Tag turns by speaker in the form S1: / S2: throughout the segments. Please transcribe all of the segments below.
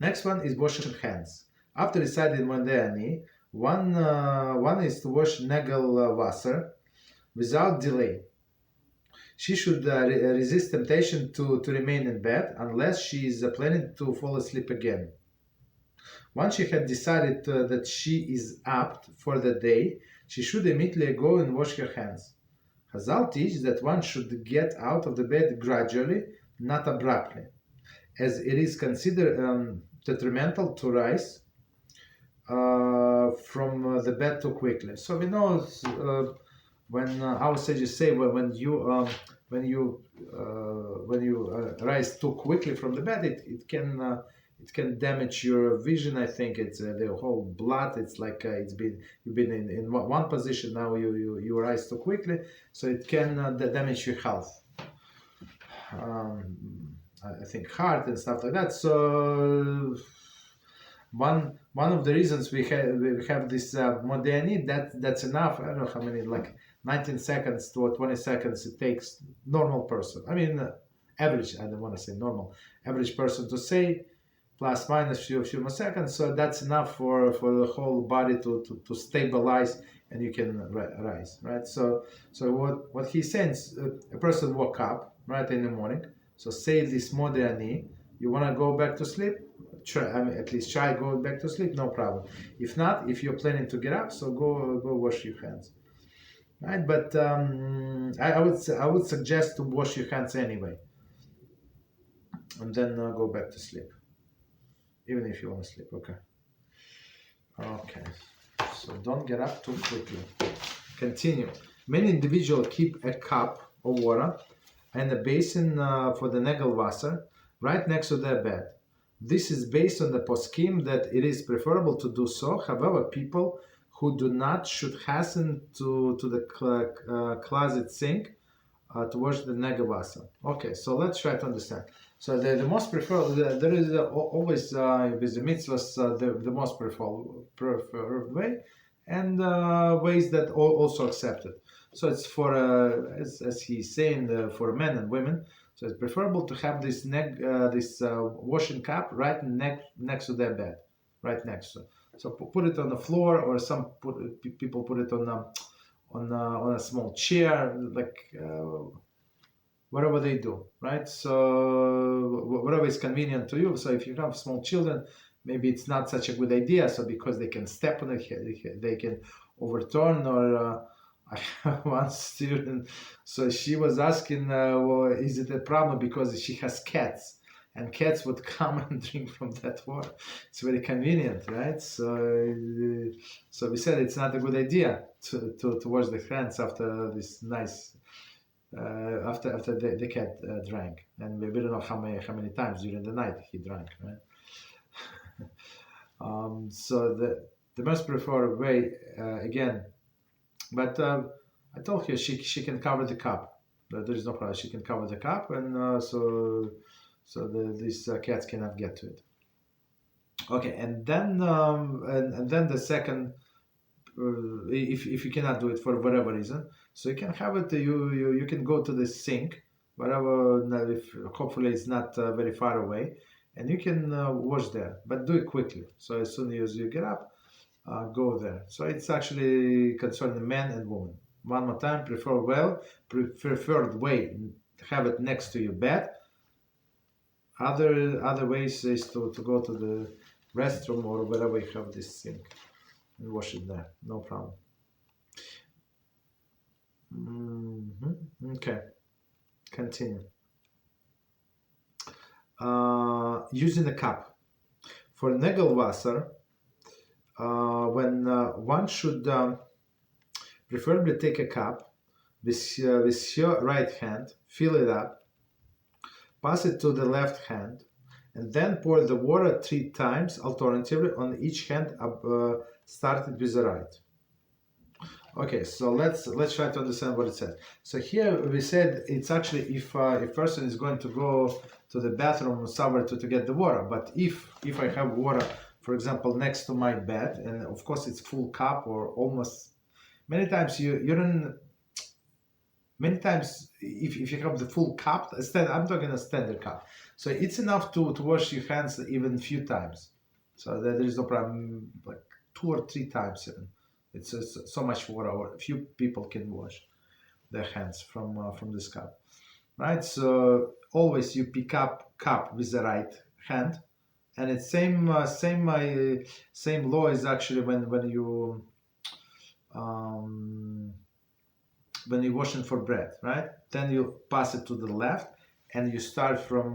S1: Next one is washing hands. After reciting Modeh Ani, one is to wash Negel Wasser without delay. She should resist temptation to remain in bed unless she is planning to fall asleep again. Once she had decided that she is up for the day, she should immediately go and wash her hands. Chazal teach that one should get out of the bed gradually, not abruptly, as it is considered detrimental to rise from the bed too quickly. So we know when our sages say when you rise too quickly from the bed, it can damage your vision. I think it's the whole blood. It's like you've been in one position, now you rise too quickly, so it can damage your health. I think heart and stuff like that. So one of the reasons we have this Modeh Ani, that's enough. I don't know how many, like 19 seconds to 20 seconds it takes normal person. I mean average. I don't want to say normal. Average person to say, plus minus few more seconds. So that's enough for the whole body to stabilize, and you can rise, right? So what he's saying is a person woke up right in the morning. So say this Modeh Ani, you want to go back to sleep, at least try go back to sleep, no problem. If not, if you're planning to get up, so go wash your hands, right? But I would suggest to wash your hands anyway, and then go back to sleep, even if you want to sleep. Okay. So don't get up too quickly. Continue. Many individuals keep a cup of water and a basin for the Negel Wasser right next to their bed. This is based on the poskim that it is preferable to do so. However, people who do not should hasten to the closet sink to wash the Negel Wasser. Okay, so let's try to understand. So the most preferred, there is always with the mitzvahs the most preferred way, and ways that also accepted. So it's for as he's saying for men and women. So it's preferable to have this washing cup right next to their bed, right next to. So put it on the floor, or people put it on a small chair, like whatever they do, right? So whatever is convenient to you. So if you have small children, maybe it's not such a good idea. So because they can step on it, they can overturn, or I have one student, so she was asking, well, is it a problem because she has cats, and cats would come and drink from that water. It's very convenient, right? So we said it's not a good idea to wash the hands after this nice, after the cat drank, and we don't know how many times during the night he drank, right? So the most preferred way, again. But I told her she can cover the cup. There is no problem. She can cover the cup, and so these cats cannot get to it. Okay, and then the second, if you cannot do it for whatever reason, so you can have it. You can go to the sink, whatever. If hopefully it's not very far away, and you can wash there, but do it quickly. So as soon as you get up, go there. So it's actually concerning men and women. One more time, preferred way, have it next to your bed. Other ways is to go to the restroom or wherever you have this sink and wash it there. No problem. Okay, continue. Using a cup for Negel Wasser. When one should preferably take a cup with your right hand, fill it up, pass it to the left hand, and then pour the water 3 times, alternatively on each hand, started with the right. Okay, so let's try to understand what it says. So here we said it's actually if a person is going to go to the bathroom somewhere to get the water, but if I have water, for example, next to my bed, and of course it's full cup or almost, many times you don't, Many times, if you have the full cup, I'm talking a standard cup. So it's enough to wash your hands even a few times. So there is no problem, like 2 or 3 times even. It's so much water, or a few people can wash their hands from this cup, right? So always you pick up cup with the right hand, and it's same law is actually when you washing for bread, right? Then you pass it to the left, and you start from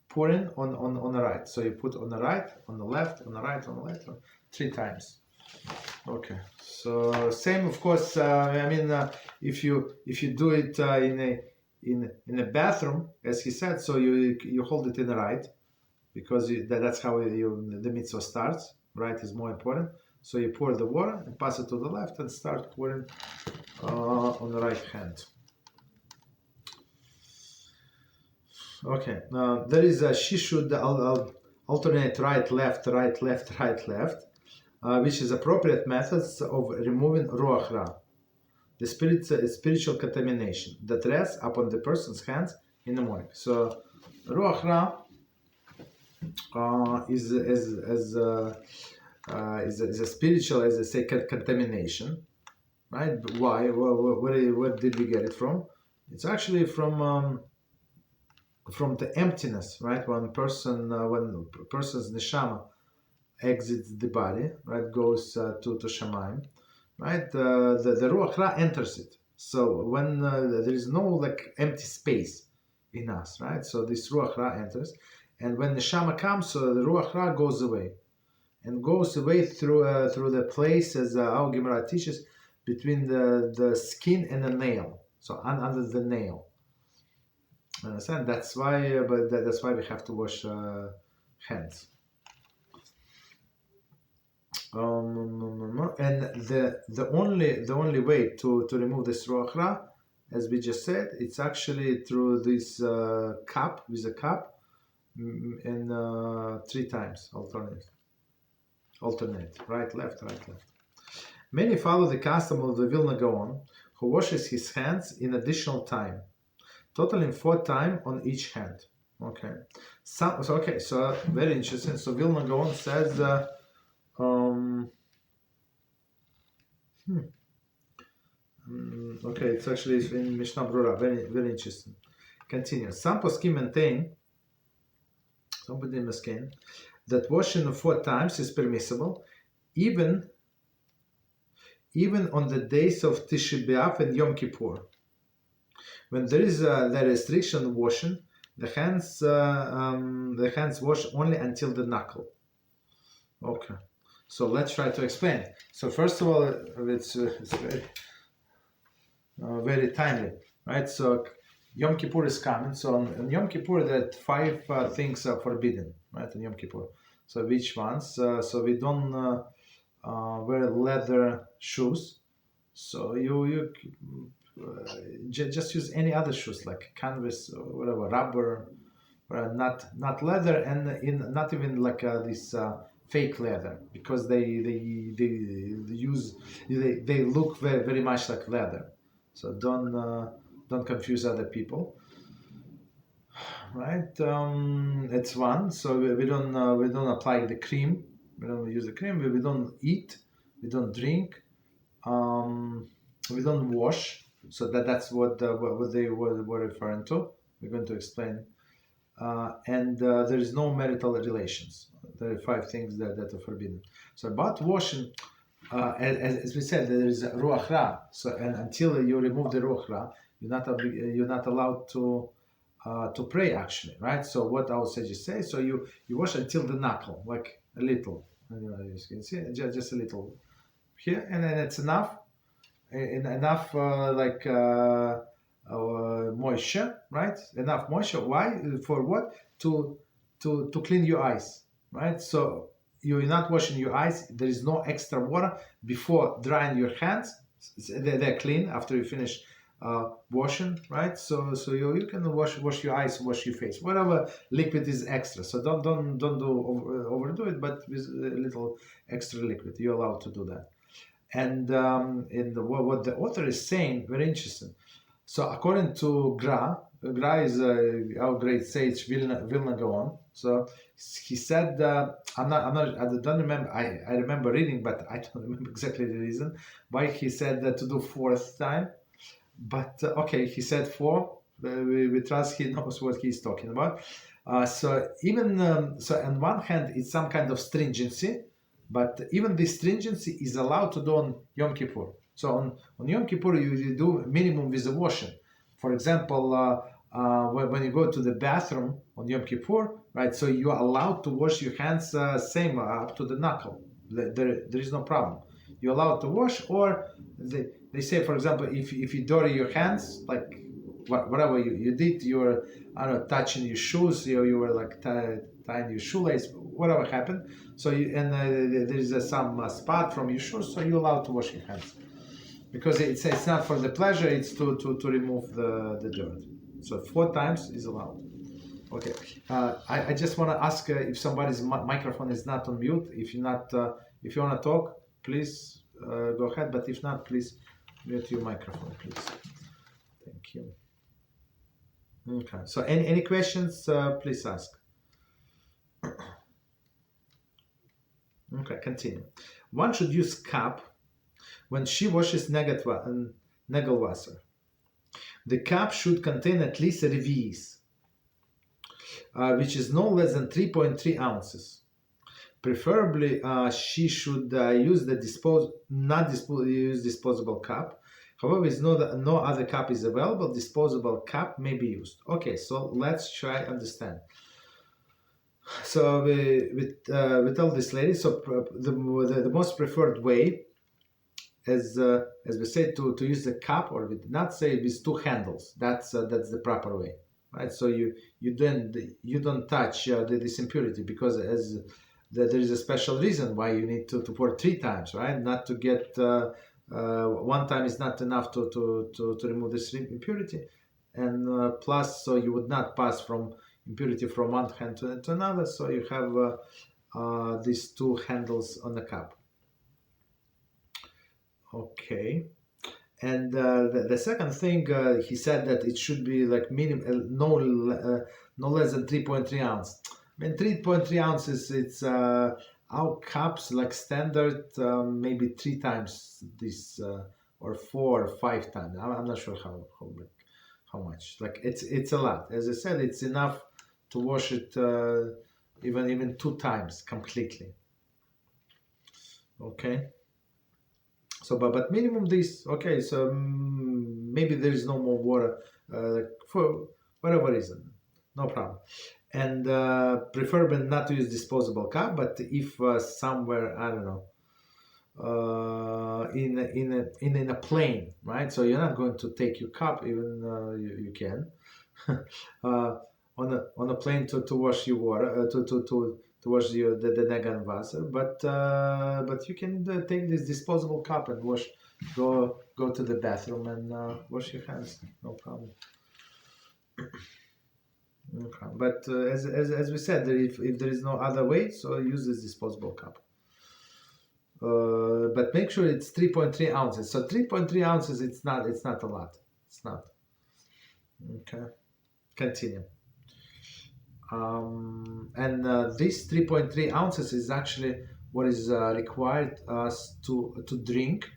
S1: pouring on the right. So you put on the right, on the left, on the right, on the left, 3 times. Okay. So same, of course. If you do it in a bathroom, as he said, so you hold it in the right, because that's how the mitzvah starts. Right is more important. So you pour the water and pass it to the left and start pouring on the right hand. Okay. There is she should alternate right, left, right, left, right, left, which is appropriate methods of removing ruach ra, the spiritual contamination that rests upon the person's hands in the morning. So ruach ra is a spiritual, as I say, contamination, right? Why? Where did we get it from? It's actually from the emptiness, right? When a person's neshama exits the body, right, goes to Shamayim, right? The ruach ra enters it. So when there is no like empty space in us, right? So this ruach ra enters, and when the neshama comes, so the ruach ra goes away, and goes away through the place, as our Gemara teaches, between the skin and the nail, so under the nail. Understand? That's why, that's why we have to wash hands. And the only way to remove this ruach ra, as we just said, it's actually through this cup, with a cup, and 3 times alternate, right, left, right, left. Many follow the custom of the Vilna Gaon, who washes his hands in additional time, totaling 4 times on each hand. Okay. So very interesting. So Vilna Gaon says, okay, it's actually in Mishnah Brura. Very, very interesting. Continue. Some poskim maintain, that washing 4 times is permissible, even on the days of Tisha B'Av and Yom Kippur, when there is the restriction washing. The hands wash only until the knuckle. Okay, so let's try to explain. So first of all, it's very timely, right? So Yom Kippur is coming. So on Yom Kippur, that 5 things are forbidden, right? On Yom Kippur. So which ones? So we don't wear leather shoes. So you just use any other shoes, like canvas or whatever, rubber, not leather, and not even like this fake leather, because they look very, very much like leather. So don't confuse other people, right? It's one. So we don't apply the cream. We don't use the cream. We don't eat. We don't drink. We don't wash. So that's what they were referring to. We're going to explain. And there is no marital relations. There are 5 things that are forbidden. So about washing, as we said, there is ruach ra. So and until you remove the ruach ra, you're not allowed to pray, actually, right? So what our sages say, so you wash until the knuckle, like a little. You can see just a little here, and then it's enough. Enough moisture, right? Enough moisture. Why? For what? To clean your eyes, right? So you're not washing your eyes. There is no extra water before drying your hands. They're clean after you finish washing, right? So you can wash your eyes, wash your face, whatever liquid is extra. So don't overdo it, but with a little extra liquid, you're allowed to do that. And what the author is saying, very interesting. So according to Gra is our great sage Vilna Gaon. So he said, I don't remember. I remember reading, but I don't remember exactly the reason why he said to do fourth time. But okay, he said four. We trust he knows what he's talking about. So even so, on one hand, it's some kind of stringency, but even this stringency is allowed to do on Yom Kippur. So on Yom Kippur, you do minimum with the washing. For example, when you go to the bathroom on Yom Kippur, right? So you are allowed to wash your hands same up to the knuckle. There is no problem. You're allowed to wash, or they say, for example, if you dirty your hands, like whatever you did, you're touching your shoes, you were like tying your shoelace, whatever happened. So there is some spot from your shoes, so you're allowed to wash your hands, because it's not for the pleasure, it's to remove the dirt. So 4 times is allowed. Okay. I just want to ask if somebody's microphone is not on mute. If you're not, if you want to talk, please go ahead. But if not, please mute your microphone, please. Thank you. Okay. So any questions? Please ask. Okay. Continue. One should use cup when she washes Nagelwasser. The cup should contain at least a revi'is, which is no less than 3.3 ounces. Preferably, she should use use disposable cup. However, if no other cup is available, disposable cup may be used. Okay, so let's try understand. So we tell this lady. So the most preferred way, as we said, to use the cup, or we did not say with 2 handles. That's the proper way, right? So you don't touch this impurity, because there is a special reason why you need to pour 3 times, right? Not to get 1 time is not enough to remove this impurity, and plus, so you would not pass from impurity from one hand to another. So you have these 2 handles on the cup. Okay, and the second thing, he said that it should be like minimum, no less than 3.3 ounces. I mean, 3.3 ounces, it's our cups like standard, maybe 3 times this, or 4 or 5 times. I'm not sure how much. Like it's a lot. As I said, it's enough to wash it even 2 times completely. Okay. So, but minimum this. Okay, so maybe there is no more water, for whatever reason, no problem. And preferably not to use disposable cup, but if somewhere, I don't know, in a plane, right? So you're not going to take your cup, even you can on a plane to wash your water, to wash the Nagelwasser, but you can take this disposable cup and go to the bathroom and wash your hands, no problem. Okay. But as we said, if there is no other way, so use this disposable cup. But make sure it's 3.3 ounces. So 3.3 ounces, it's not a lot. It's not. Okay. Continue. And this 3.3 ounces is actually what is required us to drink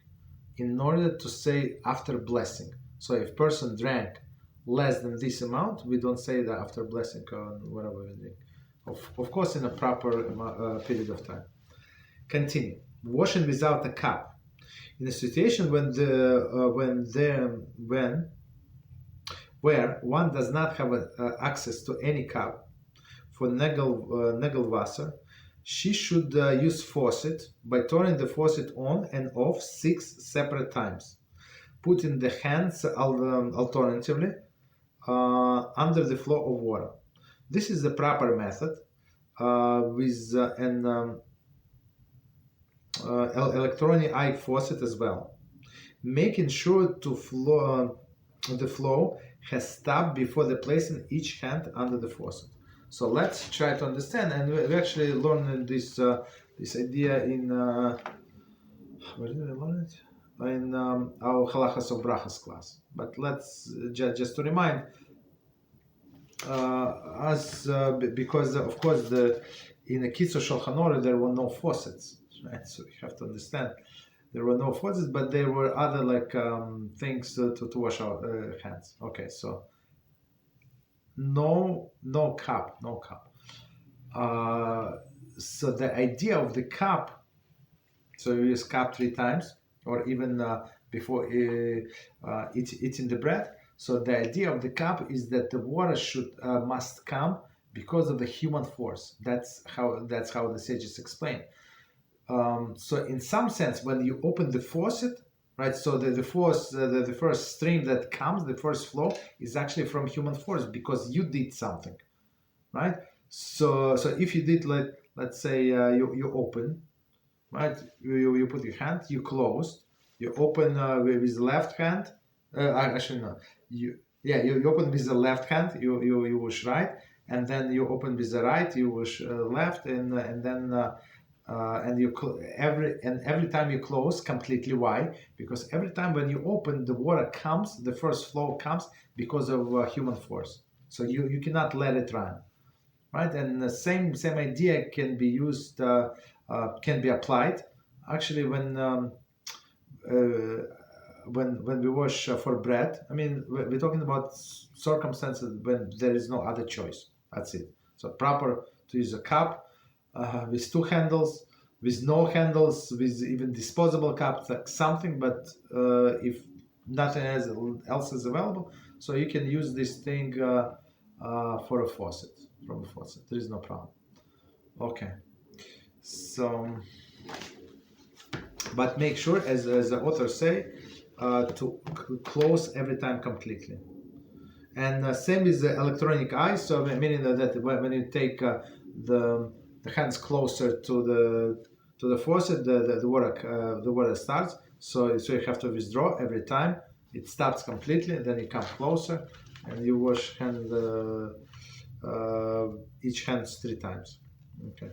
S1: in order to say after blessing. So if person drank less than this amount, we don't say that after blessing on whatever we drink. Of course, in a proper period of time. Continue. Washing without a cup. In a situation where one does not have access to any cup for Nagelwasser, she should use faucet by turning the faucet on and off 6 separate times, putting the hands alternatively under the flow of water. This is the proper method with an electronic eye faucet as well, making sure the flow has stopped before the placing each hand under the faucet. So let's try to understand, and we actually learned this idea in Where did I learn it? In our Halachos of Brachos class. But let's just to remind us, because of course in the Kitzur Shulchan Aruch there were no faucets, right? So you have to understand there were no faucets, but there were other things to wash our hands. Okay, so no cup. So the idea of the cup, so you use cup 3 times, or even before eating the bread. So the idea of the cup is that the water must come because of the human force. That's how the sages explain. So in some sense, when you open the faucet, right? So the force, the first stream that comes, the first flow, is actually from human force because you did something, right? So if you did, let's say you open, right? You put your hand, you closed, you open with the left hand. Actually no, you open with the left hand, you wash right, and then you open with the right, you wash left, and then every time you close completely. Why? Because every time when you open, the water comes, the first flow comes because of human force. So you cannot let it run, right? And the same idea can be used, can be applied. Actually, when we wash for bread, I mean, we're talking about circumstances when there is no other choice. That's it. So proper to use a cup with 2 handles, with no handles, with even disposable cups, like something. But if nothing else is available, so you can use this thing for a faucet, from a faucet. There is no problem. Okay. So, but make sure, as the authors say, to close every time completely. And same with the electronic eye. So meaning that when you take the hands closer to the faucet, the water starts. So you have to withdraw every time. It stops completely, and then you come closer, and you wash each hand 3 times. Okay.